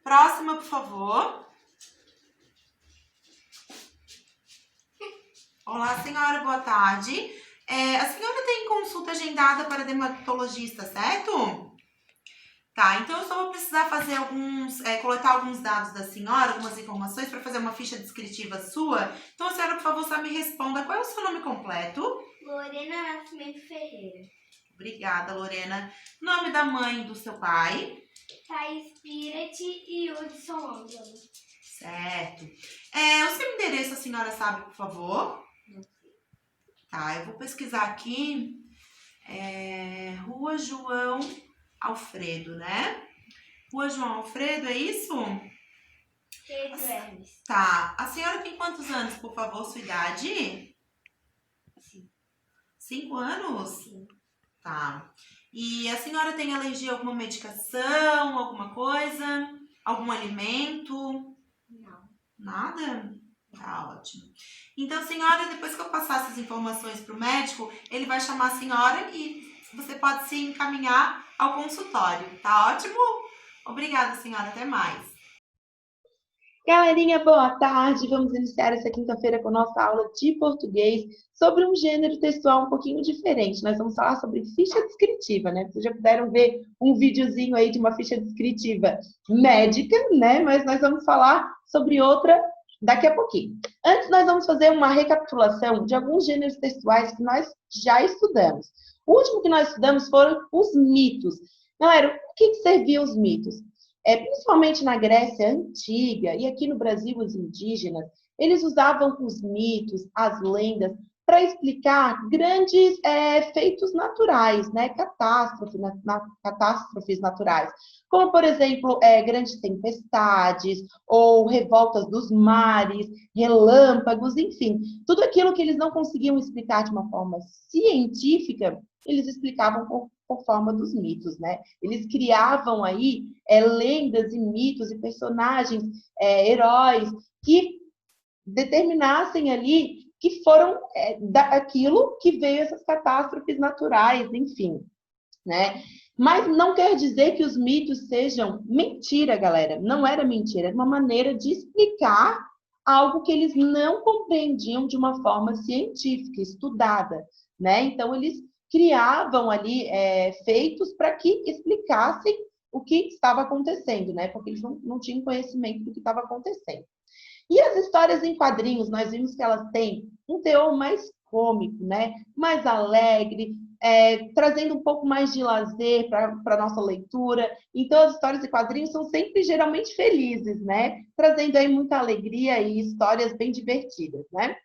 Próxima, por favor. Olá, senhora, boa tarde. A senhora tem consulta agendada para dermatologista, certo? Tá, então eu só vou precisar fazer coletar alguns dados da senhora, algumas informações para fazer uma ficha descritiva sua. Então, a senhora, por favor, só me responda qual é o seu nome completo? Lorena Nascimento Ferreira. Obrigada, Lorena. Nome da mãe e do seu pai? Thaís Piret e Hudson Ângelo. Certo. O seu endereço a senhora sabe, por favor? Não sei. Tá, eu vou pesquisar aqui. Rua João Alfredo, né? Rua João Alfredo, é isso? Pedro Hermes. Tá. A senhora tem quantos anos, por favor, sua idade? 5 anos? Sim. Tá. E a senhora tem alergia a alguma medicação, alguma coisa? Algum alimento? Não. Nada? Tá ótimo. Então, senhora, depois que eu passar essas informações para o médico, ele vai chamar a senhora e você pode se encaminhar ao consultório. Tá ótimo? Obrigada, senhora. Até mais. Galerinha, boa tarde! Vamos iniciar essa quinta-feira com nossa aula de português sobre um gênero textual um pouquinho diferente. Nós vamos falar sobre ficha descritiva, né? Vocês já puderam ver um videozinho aí de uma ficha descritiva médica, né? Mas nós vamos falar sobre outra daqui a pouquinho. Antes, nós vamos fazer uma recapitulação de alguns gêneros textuais que nós já estudamos. O último que nós estudamos foram os mitos. Galera, o que serviam os mitos? Principalmente na Grécia Antiga e aqui no Brasil, os indígenas, eles usavam os mitos, as lendas, para explicar grandes feitos naturais, né? Catástrofes naturais. Como, por exemplo, grandes tempestades, ou revoltas dos mares, relâmpagos, enfim. Tudo aquilo que eles não conseguiam explicar de uma forma científica, eles explicavam por forma dos mitos, né? Eles criavam aí lendas e mitos e personagens, heróis, que determinassem ali que foram daquilo que veio essas catástrofes naturais, enfim, né? Mas não quer dizer que os mitos sejam mentira, galera. Não era mentira, era uma maneira de explicar algo que eles não compreendiam de uma forma científica, estudada, né? Então, eles criavam ali feitos para que explicassem o que estava acontecendo, né? Porque eles não tinham conhecimento do que estava acontecendo. E as histórias em quadrinhos, nós vimos que elas têm um teor mais cômico, né? Mais alegre, trazendo um pouco mais de lazer para a nossa leitura. Então, as histórias em quadrinhos são sempre geralmente felizes, né? Trazendo aí muita alegria e histórias bem divertidas, né?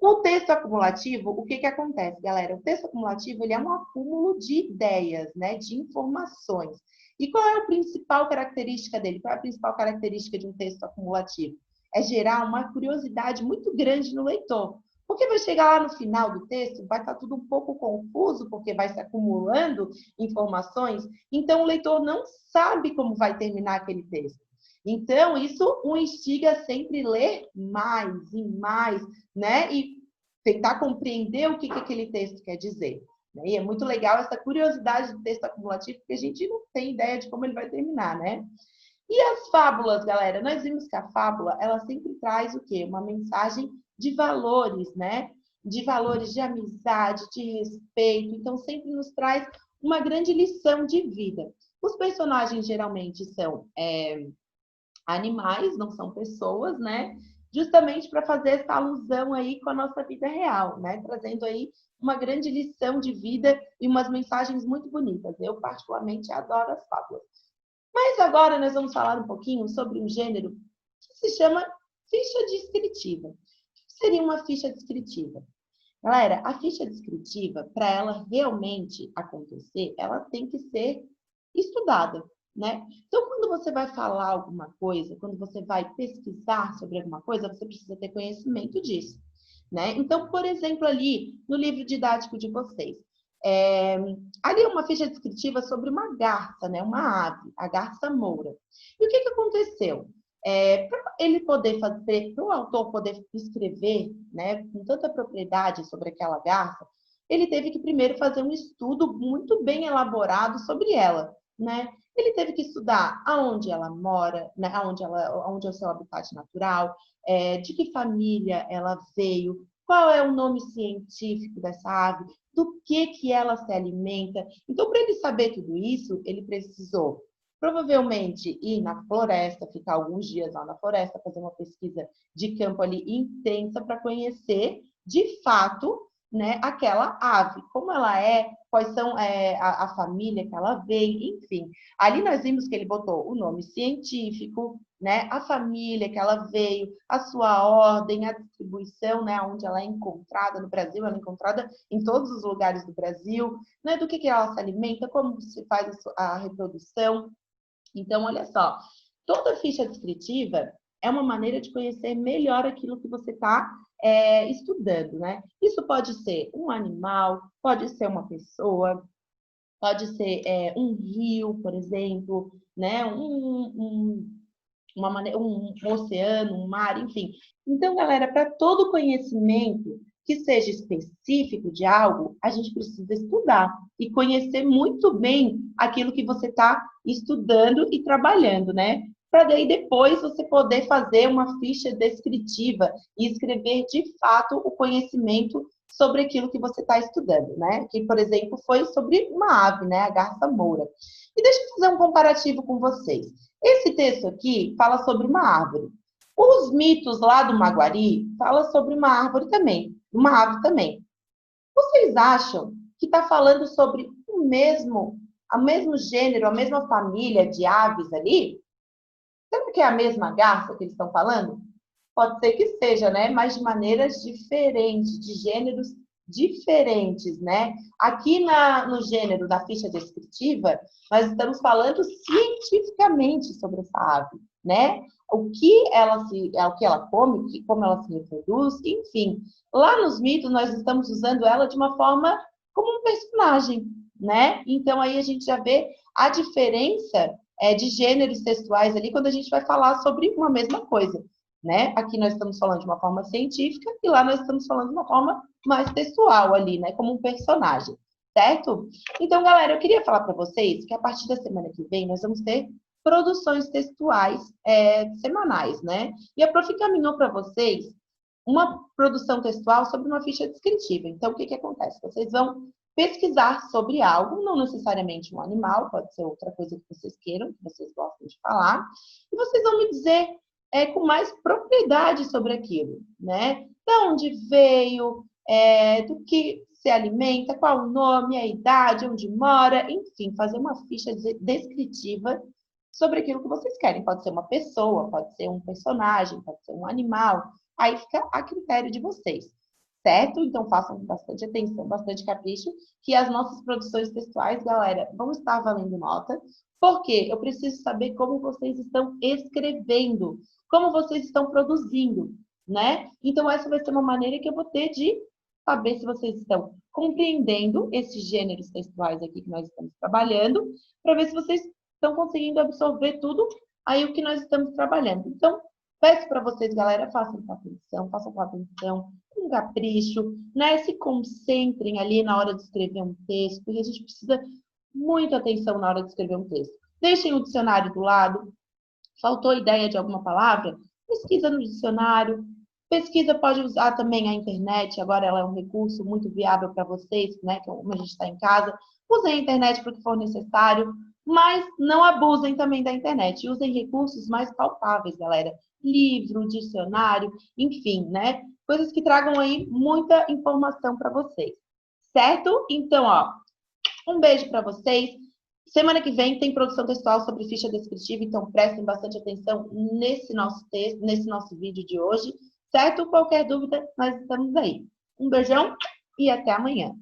O texto acumulativo, o que acontece, galera? O texto acumulativo, ele é um acúmulo de ideias, né? De informações. E qual é a principal característica dele? Qual é a principal característica de um texto acumulativo? É gerar uma curiosidade muito grande no leitor. Porque vai chegar lá no final do texto, vai estar tudo um pouco confuso, porque vai se acumulando informações, então o leitor não sabe como vai terminar aquele texto. Então, isso o instiga a sempre ler mais e mais, né? E tentar compreender o que aquele texto quer dizer. E é muito legal essa curiosidade do texto acumulativo, porque a gente não tem ideia de como ele vai terminar, né? E as fábulas, galera? Nós vimos que a fábula, ela sempre traz o quê? Uma mensagem de valores, né? De valores de amizade, de respeito. Então, sempre nos traz uma grande lição de vida. Os personagens, geralmente, são animais, não são pessoas, né? Justamente para fazer essa alusão aí com a nossa vida real, né? Trazendo aí uma grande lição de vida e umas mensagens muito bonitas. Eu, particularmente, adoro as fábulas. Mas agora nós vamos falar um pouquinho sobre um gênero que se chama ficha descritiva. O que seria uma ficha descritiva? Galera, a ficha descritiva, para ela realmente acontecer, ela tem que ser estudada, né? Então, quando você vai falar alguma coisa, quando você vai pesquisar sobre alguma coisa, você precisa ter conhecimento disso, né? Então, por exemplo, ali no livro didático de vocês, ali é uma ficha descritiva sobre uma garça, né? Uma ave, a garça moura. E o que aconteceu? Para ele poder fazer, para o autor poder escrever, né, com tanta propriedade sobre aquela garça, ele teve que primeiro fazer um estudo muito bem elaborado sobre ela, né? Ele teve que estudar aonde ela mora, né? Aonde é o seu habitat natural, de que família ela veio, qual é o nome científico dessa ave, do que ela se alimenta. Então, para ele saber tudo isso, ele precisou provavelmente ir na floresta, ficar alguns dias lá na floresta, fazer uma pesquisa de campo ali intensa para conhecer de fato, né, aquela ave, como ela é, quais são a família que ela vem, enfim. Ali nós vimos que ele botou o nome científico, né, a família que ela veio, a sua ordem, a distribuição, né, onde ela é encontrada no Brasil, ela é encontrada em todos os lugares do Brasil, né, do que ela se alimenta, como se faz a reprodução. Então, olha só, toda ficha descritiva é uma maneira de conhecer melhor aquilo que você está estudando, né? Isso pode ser um animal, pode ser uma pessoa, pode ser um rio, por exemplo, né? Um oceano, um mar, enfim. Então, galera, para todo conhecimento que seja específico de algo, a gente precisa estudar e conhecer muito bem aquilo que você está estudando e trabalhando, né? Para daí depois você poder fazer uma ficha descritiva e escrever de fato o conhecimento sobre aquilo que você está estudando, né? Que, por exemplo, foi sobre uma ave, né? A garça moura. E deixa eu fazer um comparativo com vocês. Esse texto aqui fala sobre uma árvore. Os mitos lá do Maguari falam sobre uma árvore também, uma ave também. Vocês acham que está falando sobre o mesmo gênero, a mesma família de aves ali? Será que é a mesma garça que eles estão falando? Pode ser que seja, né? Mas de maneiras diferentes, de gêneros diferentes, né? Aqui no gênero da ficha descritiva, nós estamos falando cientificamente sobre essa ave, né? O que ela come, como ela se reproduz, enfim. Lá nos mitos, nós estamos usando ela de uma forma como um personagem, né? Então, aí a gente já vê a diferença de gêneros textuais ali quando a gente vai falar sobre uma mesma coisa, né? Aqui nós estamos falando de uma forma científica e lá nós estamos falando de uma forma mais textual ali, né? Como um personagem, certo? Então, galera, eu queria falar para vocês que a partir da semana que vem nós vamos ter produções textuais semanais, né? E a Prof encaminhou para vocês uma produção textual sobre uma ficha descritiva. Então, o que acontece? Vocês vão pesquisar sobre algo, não necessariamente um animal, pode ser outra coisa que vocês queiram, que vocês gostam de falar, e vocês vão me dizer com mais propriedade sobre aquilo, né? De onde veio, do que se alimenta, qual o nome, a idade, onde mora, enfim, fazer uma ficha descritiva sobre aquilo que vocês querem. Pode ser uma pessoa, pode ser um personagem, pode ser um animal, aí fica a critério de vocês. Certo? Então, façam bastante atenção, bastante capricho, que as nossas produções textuais, galera, vão estar valendo nota, porque eu preciso saber como vocês estão escrevendo, como vocês estão produzindo, né? Então, essa vai ser uma maneira que eu vou ter de saber se vocês estão compreendendo esses gêneros textuais aqui que nós estamos trabalhando, para ver se vocês estão conseguindo absorver tudo aí o que nós estamos trabalhando. Então, peço para vocês, galera, façam com atenção, com capricho, né? Se concentrem ali na hora de escrever um texto, porque a gente precisa muita atenção na hora de escrever um texto. Deixem o dicionário do lado. Faltou ideia de alguma palavra? Pesquisa no dicionário. Pesquisa pode usar também a internet, agora ela é um recurso muito viável para vocês, né? Como a gente está em casa. Usem a internet para o que for necessário, mas não abusem também da internet. Usem recursos mais palpáveis, galera. Livro, dicionário, enfim, né? Coisas que tragam aí muita informação para vocês, certo? Então, ó, um beijo para vocês. Semana que vem tem produção textual sobre ficha descritiva, então prestem bastante atenção nesse nosso texto, nesse nosso vídeo de hoje, certo? Qualquer dúvida, nós estamos aí. Um beijão e até amanhã.